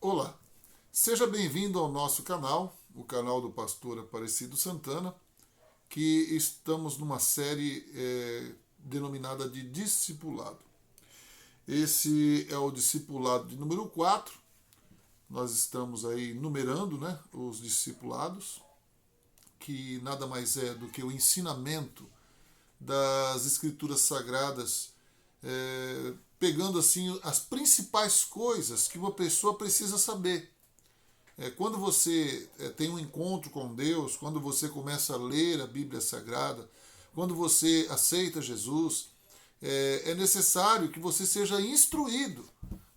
Olá, seja bem-vindo ao nosso canal, o canal do pastor Aparecido Santana, que estamos numa série denominada de discipulado. Esse é o discipulado de número 4. Nós estamos aí numerando, os discipulados, que nada mais é do que o ensinamento das escrituras sagradas, pegando assim as principais coisas que uma pessoa precisa saber. Quando você tem um encontro com Deus, quando você começa a ler a Bíblia Sagrada, quando você aceita Jesus, é necessário que você seja instruído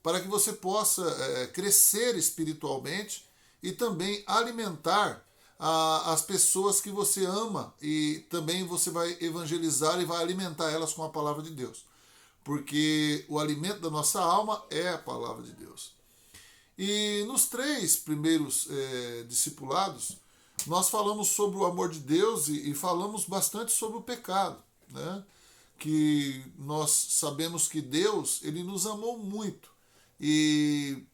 para que você possa crescer espiritualmente e também alimentar as pessoas que você ama, e também você vai evangelizar e vai alimentar elas com a palavra de Deus. Porque o alimento da nossa alma é a palavra de Deus. E nos 3 primeiros discipulados, nós falamos sobre o amor de Deus e falamos bastante sobre o pecado, né? Que nós sabemos que Deus, ele nos amou muito, e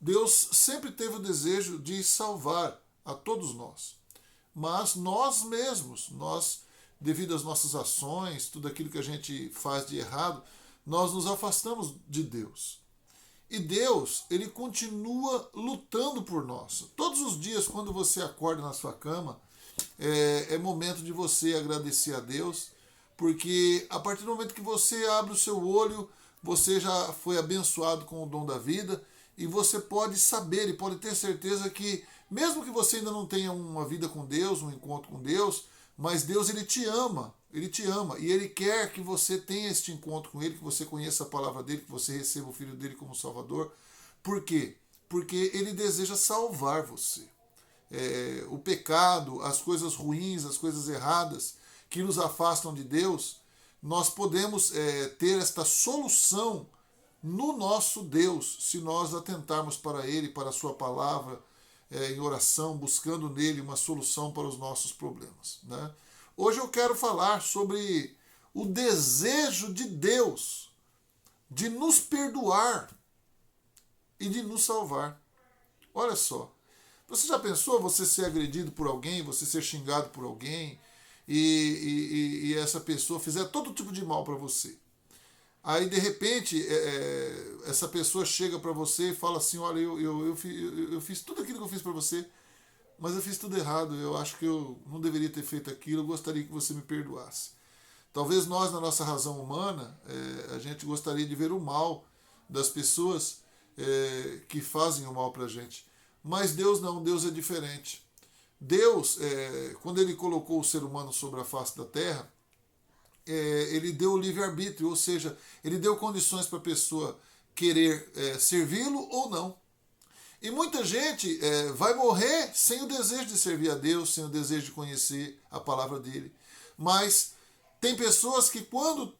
Deus sempre teve o desejo de salvar a todos nós. Mas nós mesmos, devido às nossas ações, tudo aquilo que a gente faz de errado, nós nos afastamos de Deus. E Deus, ele continua lutando por nós. Todos os dias, quando você acorda na sua cama, é momento de você agradecer a Deus, porque a partir do momento que você abre o seu olho, você já foi abençoado com o dom da vida, e você pode saber e pode ter certeza que, mesmo que você ainda não tenha uma vida com Deus, um encontro com Deus, mas Deus, ele te ama, e ele quer que você tenha este encontro com ele, que você conheça a palavra dele, que você receba o Filho dele como Salvador. Por quê? Porque ele deseja salvar você. O pecado, as coisas ruins, as coisas erradas que nos afastam de Deus, nós podemos ter esta solução no nosso Deus, se nós atentarmos para ele, para a sua palavra, em oração, buscando nele uma solução para os nossos problemas, né? Hoje eu quero falar sobre o desejo de Deus de nos perdoar e de nos salvar. Olha só, você já pensou você ser agredido por alguém, você ser xingado por alguém, e essa pessoa fizer todo tipo de mal para você? Aí, de repente, essa pessoa chega para você e fala assim: olha, eu fiz tudo aquilo que eu fiz para você, mas eu fiz tudo errado, eu acho que eu não deveria ter feito aquilo, eu gostaria que você me perdoasse. Talvez nós, na nossa razão humana, a gente gostaria de ver o mal das pessoas que fazem o mal para a gente. Mas Deus não, Deus é diferente. Deus, quando ele colocou o ser humano sobre a face da terra, ele deu o livre-arbítrio, ou seja, ele deu condições para a pessoa querer servi-lo ou não. E muita gente vai morrer sem o desejo de servir a Deus, sem o desejo de conhecer a palavra dele. Mas tem pessoas que, quando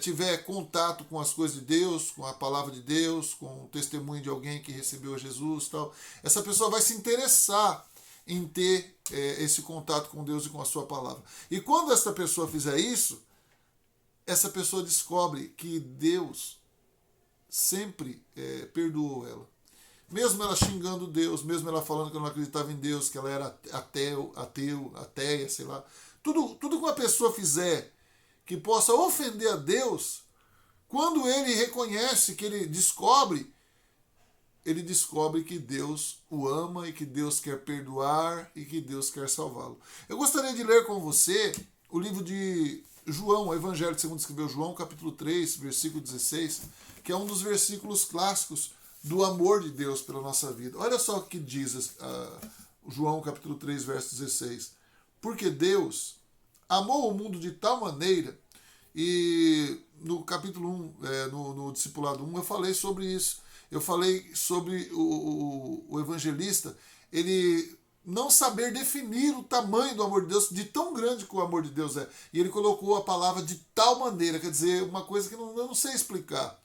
tiver contato com as coisas de Deus, com a palavra de Deus, com o testemunho de alguém que recebeu a Jesus, tal, essa pessoa vai se interessar em ter esse contato com Deus e com a sua palavra. E quando essa pessoa fizer isso, essa pessoa descobre que Deus sempre perdoou ela. Mesmo ela xingando Deus, mesmo ela falando que ela não acreditava em Deus, que ela era ateia, sei lá. Tudo que uma pessoa fizer que possa ofender a Deus, quando ele reconhece, que ele descobre que Deus o ama e que Deus quer perdoar e que Deus quer salvá-lo. Eu gostaria de ler com você o livro de João, o Evangelho segundo escreveu João, capítulo 3, versículo 16, que é um dos versículos clássicos do amor de Deus pela nossa vida. Olha só o que diz João capítulo 3, verso 16. Porque Deus amou o mundo de tal maneira, e no capítulo 1, no discipulado 1, eu falei sobre isso. Eu falei sobre o evangelista, ele não saber definir o tamanho do amor de Deus, de tão grande que o amor de Deus é. E ele colocou a palavra de tal maneira, quer dizer, uma coisa que eu não sei explicar.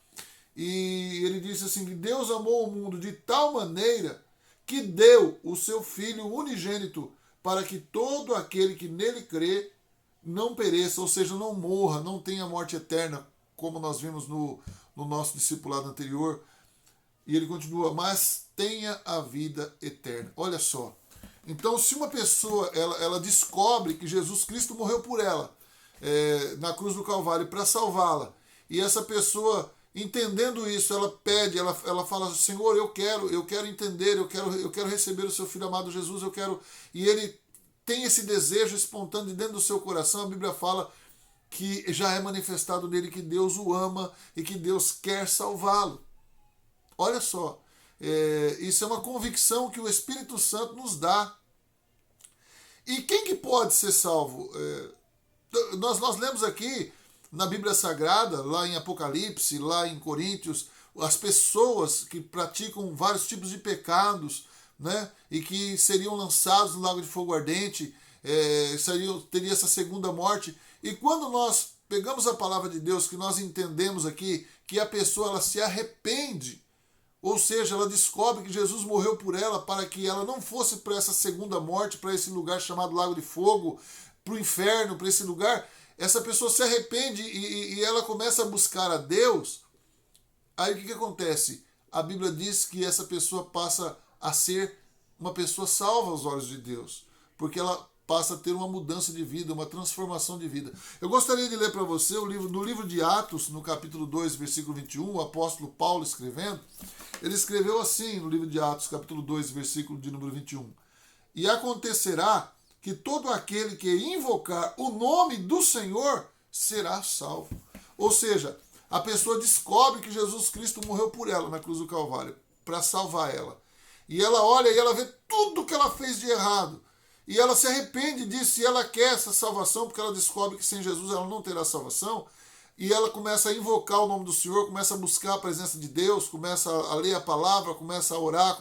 E ele disse assim, que Deus amou o mundo de tal maneira que deu o seu Filho unigênito, para que todo aquele que nele crê não pereça, ou seja, não morra, não tenha morte eterna, como nós vimos no nosso discipulado anterior. E ele continua, mas tenha a vida eterna. Olha só. Então, se uma pessoa ela descobre que Jesus Cristo morreu por ela na cruz do Calvário para salvá-la, e essa pessoa, entendendo isso, ela pede, ela fala, Senhor, eu quero entender, eu quero receber o seu Filho amado Jesus, eu quero... E ele tem esse desejo espontâneo dentro do seu coração, a Bíblia fala que já é manifestado nele que Deus o ama e que Deus quer salvá-lo. Olha só, isso é uma convicção que o Espírito Santo nos dá. E quem que pode ser salvo? Nós lemos aqui na Bíblia Sagrada, lá em Apocalipse, lá em Coríntios, as pessoas que praticam vários tipos de pecados, né, e que seriam lançados no lago de fogo ardente, teria essa segunda morte. E quando nós pegamos a palavra de Deus, que nós entendemos aqui que a pessoa ela se arrepende, ou seja, ela descobre que Jesus morreu por ela para que ela não fosse para essa segunda morte, para esse lugar chamado Lago de Fogo, para o inferno, para esse lugar. Essa pessoa se arrepende e ela começa a buscar a Deus. Aí o que acontece? A Bíblia diz que essa pessoa passa a ser uma pessoa salva aos olhos de Deus, porque ela passa a ter uma mudança de vida, uma transformação de vida. Eu gostaria de ler para você no livro de Atos, no capítulo 2, versículo 21, o apóstolo Paulo escrevendo. Ele escreveu assim no livro de Atos, capítulo 2, versículo de número 21. E acontecerá que todo aquele que invocar o nome do Senhor será salvo. Ou seja, a pessoa descobre que Jesus Cristo morreu por ela na cruz do Calvário, para salvar ela. E ela olha e ela vê tudo que ela fez de errado. E ela se arrepende disso e ela quer essa salvação, porque ela descobre que sem Jesus ela não terá salvação. E ela começa a invocar o nome do Senhor, começa a buscar a presença de Deus, começa a ler a palavra, começa a orar,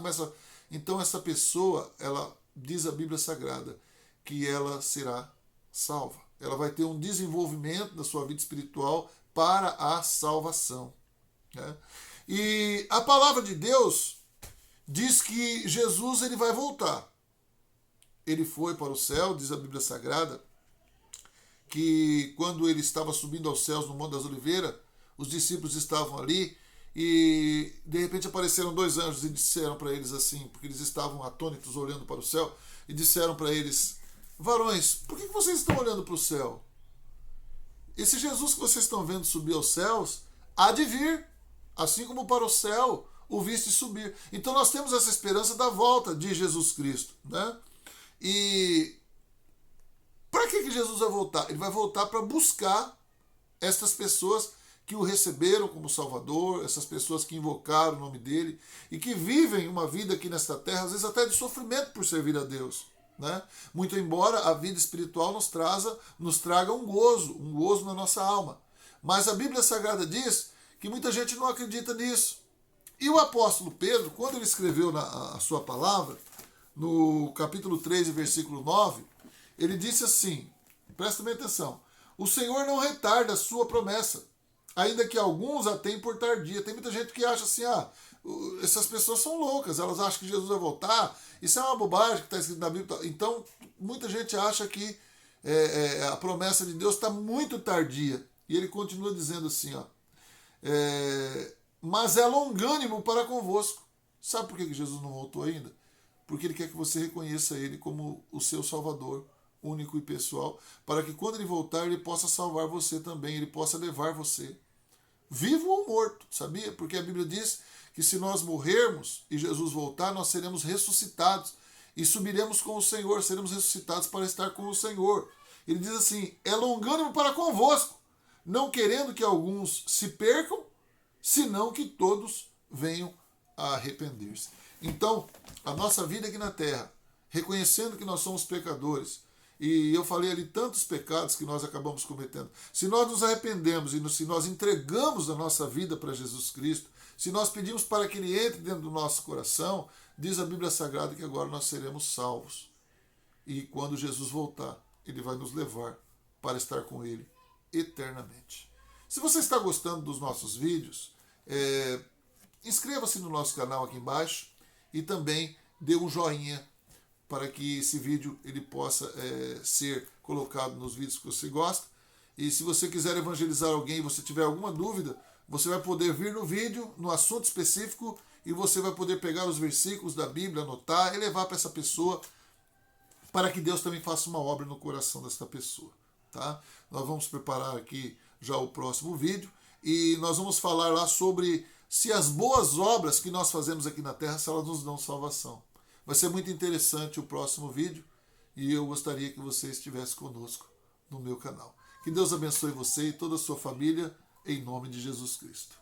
Então essa pessoa, ela diz a Bíblia Sagrada, que ela será salva. Ela vai ter um desenvolvimento da sua vida espiritual para a salvação. Né? E a palavra de Deus diz que Jesus ele vai voltar. Ele foi para o céu, diz a Bíblia Sagrada, que quando ele estava subindo aos céus no Monte das Oliveiras, os discípulos estavam ali e de repente apareceram dois anjos e disseram para eles assim, porque eles estavam atônitos olhando para o céu, e disseram para eles, varões, por que vocês estão olhando para o céu? Esse Jesus que vocês estão vendo subir aos céus, há de vir, assim como para o céu o viste subir. Então nós temos essa esperança da volta de Jesus Cristo, né? E para que Jesus vai voltar? Ele vai voltar para buscar estas pessoas que o receberam como Salvador, essas pessoas que invocaram o nome dele e que vivem uma vida aqui nesta terra, às vezes até de sofrimento por servir a Deus. Né? Muito embora a vida espiritual nos traga um gozo na nossa alma. Mas a Bíblia Sagrada diz que muita gente não acredita nisso. E o apóstolo Pedro, quando ele escreveu a sua palavra, no capítulo 3, versículo 9, ele disse assim, presta bem atenção, o Senhor não retarda a sua promessa, ainda que alguns a tenham por tardia. Tem muita gente que acha assim, essas pessoas são loucas, elas acham que Jesus vai voltar, isso é uma bobagem que está escrito na Bíblia. Então, muita gente acha que a promessa de Deus está muito tardia. E ele continua dizendo assim, mas é longânimo para convosco. Sabe por que Jesus não voltou ainda? Porque ele quer que você reconheça ele como o seu Salvador, único e pessoal, para que quando ele voltar, ele possa salvar você também, ele possa levar você, vivo ou morto, sabia? Porque a Bíblia diz que se nós morrermos e Jesus voltar, nós seremos ressuscitados e subiremos com o Senhor, seremos ressuscitados para estar com o Senhor. Ele diz assim, é longânimo para convosco, não querendo que alguns se percam, senão que todos venham a arrepender-se. Então, a nossa vida aqui na terra, reconhecendo que nós somos pecadores, e eu falei ali tantos pecados que nós acabamos cometendo, se nós nos arrependemos e se nós entregamos a nossa vida para Jesus Cristo, se nós pedimos para que Ele entre dentro do nosso coração, diz a Bíblia Sagrada que agora nós seremos salvos. E quando Jesus voltar, Ele vai nos levar para estar com Ele eternamente. Se você está gostando dos nossos vídeos, inscreva-se no nosso canal aqui embaixo e também dê um joinha para que esse vídeo ele possa ser colocado nos vídeos que você gosta. E se você quiser evangelizar alguém e você tiver alguma dúvida, você vai poder vir no vídeo, no assunto específico, e você vai poder pegar os versículos da Bíblia, anotar e levar para essa pessoa, para que Deus também faça uma obra no coração dessa pessoa. Tá? Nós vamos preparar aqui já o próximo vídeo e nós vamos falar lá sobre se as boas obras que nós fazemos aqui na Terra, se elas nos dão salvação. Vai ser muito interessante o próximo vídeo e eu gostaria que você estivesse conosco no meu canal. Que Deus abençoe você e toda a sua família, em nome de Jesus Cristo.